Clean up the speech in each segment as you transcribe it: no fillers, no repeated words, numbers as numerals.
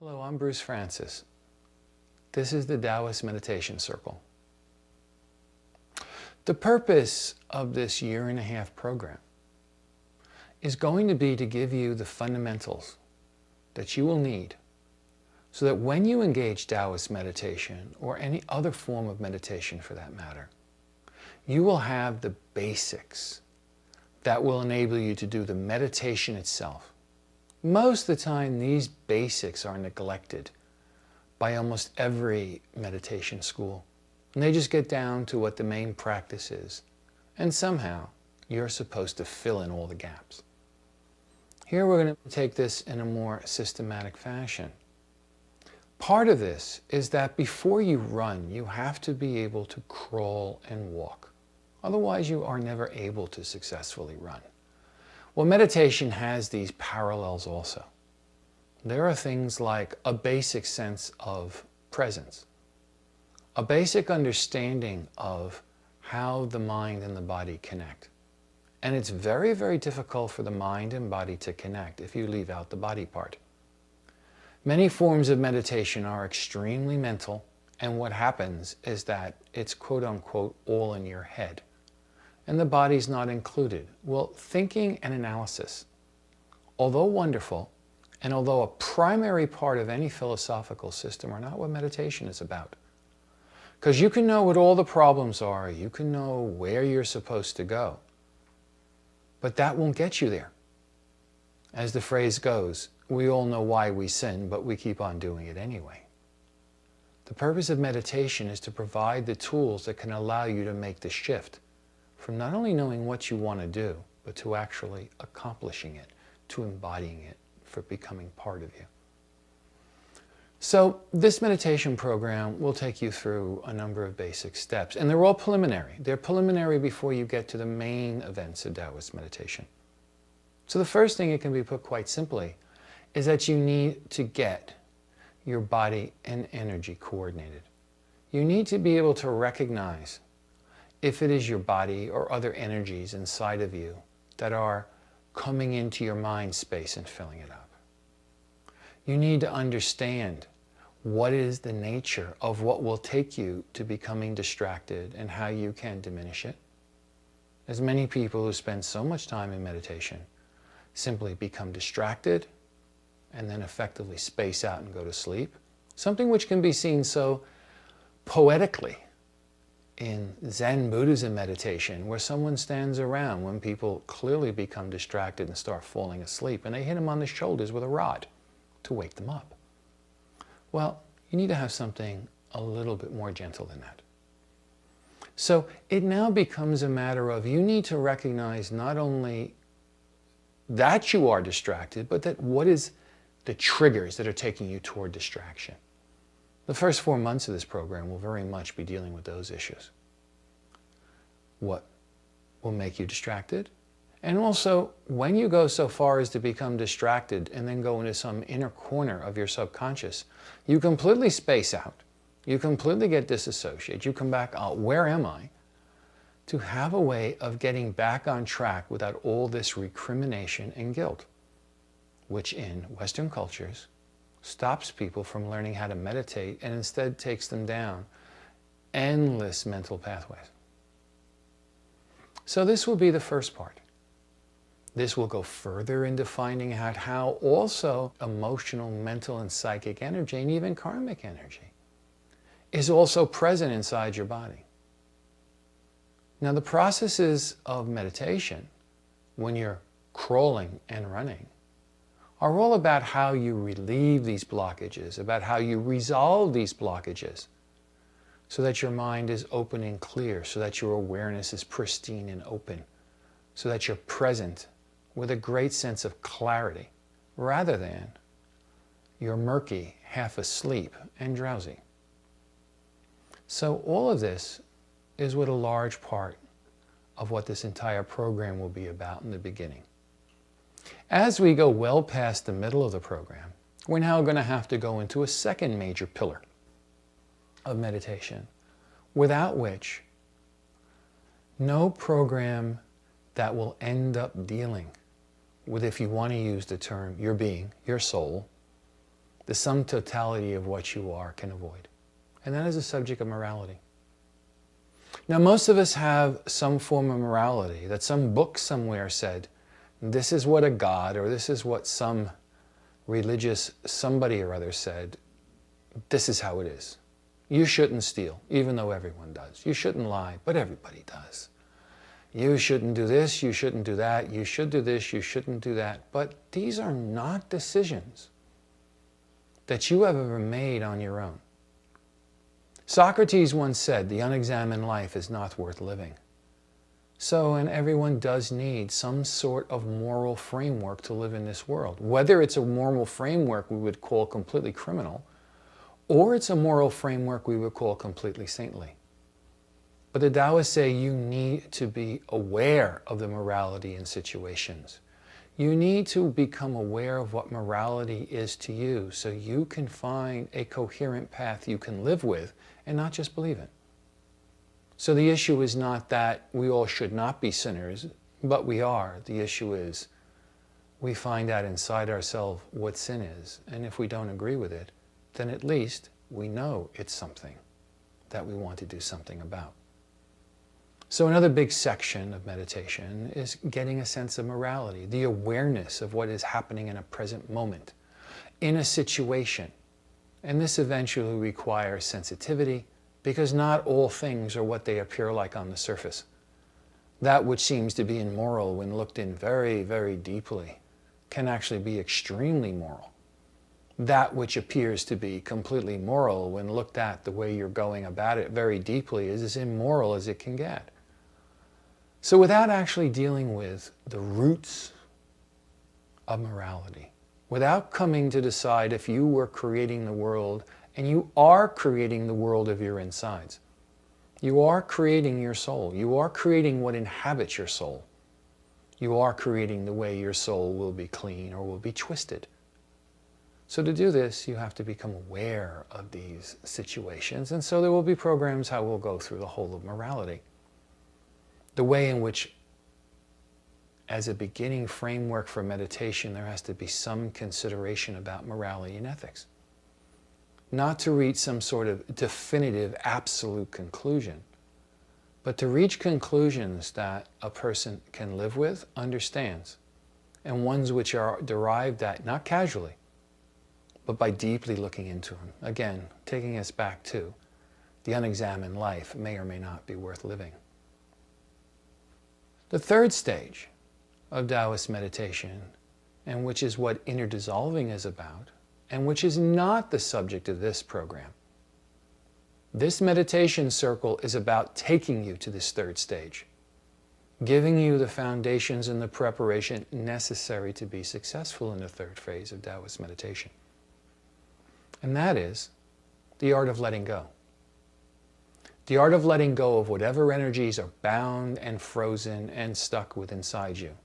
Hello, I'm Bruce Frantzis. This is the Taoist Meditation Circle. The purpose of this 1.5-year program is going to be to give you the fundamentals that you will need so that when you engage Taoist meditation, or any other form of meditation for that matter, you will have the basics that will enable you to do the meditation itself. Most of the time, these basics are neglected by almost every meditation school. And they just get down to what the main practice is. And somehow, you're supposed to fill in all the gaps. Here we're going to take this in a more systematic fashion. Part of this is that before you run, you have to be able to crawl and walk. Otherwise, you are never able to successfully run. Well, meditation has these parallels also. There are things like a basic sense of presence, a basic understanding of how the mind and the body connect. And it's very, very difficult for the mind and body to connect if you leave out the body part. Many forms of meditation are extremely mental, and what happens is that it's quote-unquote all in your head. And the body's not included. Well, thinking and analysis, although wonderful, and although a primary part of any philosophical system, are not what meditation is about. Because you can know what all the problems are, you can know where you're supposed to go, but that won't get you there. As the phrase goes, we all know why we sin, but we keep on doing it anyway. The purpose of meditation is to provide the tools that can allow you to make the shift from not only knowing what you want to do, but to actually accomplishing it, to embodying it, for becoming part of you. So this meditation program will take you through a number of basic steps, and they're all preliminary. They're preliminary before you get to the main events of Taoist meditation. So the first thing, it can be put quite simply, is that you need to get your body and energy coordinated. You need to be able to recognize if it is your body or other energies inside of you that are coming into your mind space and filling it up. You need to understand what is the nature of what will take you to becoming distracted and how you can diminish it. As many people who spend so much time in meditation simply become distracted and then effectively space out and go to sleep, something which can be seen so poetically in Zen Buddhism meditation, where someone stands around when people clearly become distracted and start falling asleep, and they hit them on the shoulders with a rod to wake them up. Well, you need to have something a little bit more gentle than that. So it now becomes a matter of, you need to recognize not only that you are distracted, but that what is the triggers that are taking you toward distraction. The first 4 months of this program will very much be dealing with those issues. What will make you distracted? And also, when you go so far as to become distracted and then go into some inner corner of your subconscious, you completely space out. You completely get disassociated. You come back, oh, where am I? To have a way of getting back on track without all this recrimination and guilt, which in Western cultures stops people from learning how to meditate and instead takes them down endless mental pathways. So this will be the first part. This will go further into finding out how also emotional, mental, and psychic energy, and even karmic energy, is also present inside your body. Now, the processes of meditation, when you're crawling and running, are all about how you relieve these blockages, about how you resolve these blockages, so that your mind is open and clear, so that your awareness is pristine and open, so that you're present with a great sense of clarity, rather than you're murky, half asleep, and drowsy. So all of this is what a large part of what this entire program will be about in the beginning. As we go well past the middle of the program, we're now going to have to go into a second major pillar of meditation, without which no program that will end up dealing with, if you want to use the term, your being, your soul, the sum totality of what you are can avoid. And that is the subject of morality. Now, most of us have some form of morality that some book somewhere said, this is what a god, or this is what some religious somebody or other said, this is how it is. You shouldn't steal, even though everyone does. You shouldn't lie, but everybody does. You shouldn't do this, you shouldn't do that, you should do this, you shouldn't do that. But these are not decisions that you have ever made on your own. Socrates once said, the unexamined life is not worth living. So, and everyone does need some sort of moral framework to live in this world. Whether it's a moral framework we would call completely criminal, or it's a moral framework we would call completely saintly. But the Taoists say you need to be aware of the morality in situations. You need to become aware of what morality is to you so you can find a coherent path you can live with and not just believe it. So the issue is not that we all should not be sinners, but we are. The issue is we find out inside ourselves what sin is, and if we don't agree with it, then at least we know it's something that we want to do something about. So another big section of meditation is getting a sense of morality, the awareness of what is happening in a present moment, in a situation. And this eventually requires sensitivity, because not all things are what they appear like on the surface. That which seems to be immoral when looked in very, very deeply can actually be extremely moral. That which appears to be completely moral when looked at the way you're going about it very deeply is as immoral as it can get. So without actually dealing with the roots of morality, without coming to decide if you were creating the world, and you are creating the world of your insides. You are creating your soul. You are creating what inhabits your soul. You are creating the way your soul will be clean or will be twisted. So to do this, you have to become aware of these situations. And so there will be programs how we'll go through the whole of morality. The way in which, as a beginning framework for meditation, there has to be some consideration about morality and ethics. Not to reach some sort of definitive, absolute conclusion, but to reach conclusions that a person can live with, understands, and ones which are derived at, not casually, but by deeply looking into them. Again, taking us back to the unexamined life may or may not be worth living. The third stage of Taoist meditation, and which is what inner dissolving is about, and which is not the subject of this program. This meditation circle is about taking you to this third stage, giving you the foundations and the preparation necessary to be successful in the third phase of Taoist meditation. And that is the art of letting go. The art of letting go of whatever energies are bound and frozen and stuck with inside you.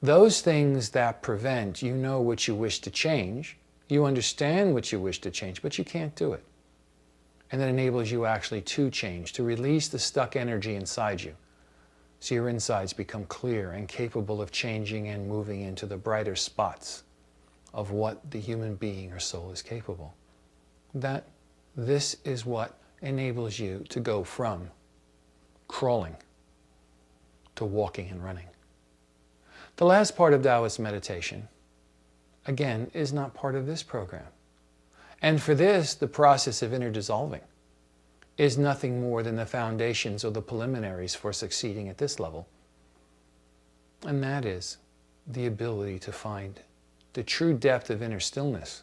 Those things that prevent, you know what you wish to change, you understand what you wish to change, but you can't do it. And that enables you actually to change, to release the stuck energy inside you. So your insides become clear and capable of changing and moving into the brighter spots of what the human being or soul is capable. That this is what enables you to go from crawling to walking and running. The last part of Taoist meditation, again, is not part of this program. And for this, the process of inner dissolving is nothing more than the foundations or the preliminaries for succeeding at this level. And that is the ability to find the true depth of inner stillness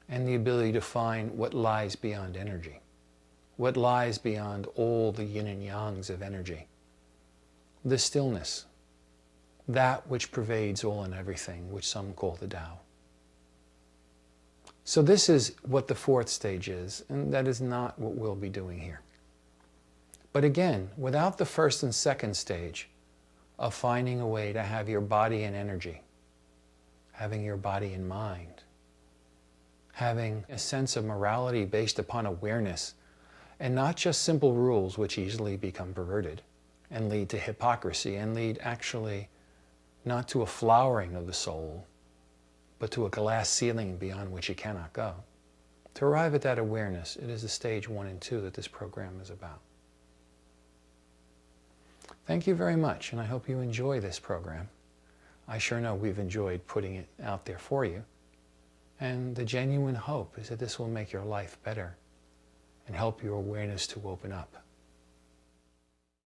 and the ability to find what lies beyond energy, what lies beyond all the yin and yangs of energy. The stillness, that which pervades all and everything, which some call the Tao. So this is what the fourth stage is, and that is not what we'll be doing here. But again, without the first and second stage of finding a way to have your body and energy, having your body and mind, having a sense of morality based upon awareness, and not just simple rules which easily become perverted and lead to hypocrisy and lead actually not to a flowering of the soul, but to a glass ceiling beyond which you cannot go. To arrive at that awareness, it is the stage 1 and 2 that this program is about. Thank you very much, and I hope you enjoy this program. I sure know we've enjoyed putting it out there for you. And the genuine hope is that this will make your life better and help your awareness to open up.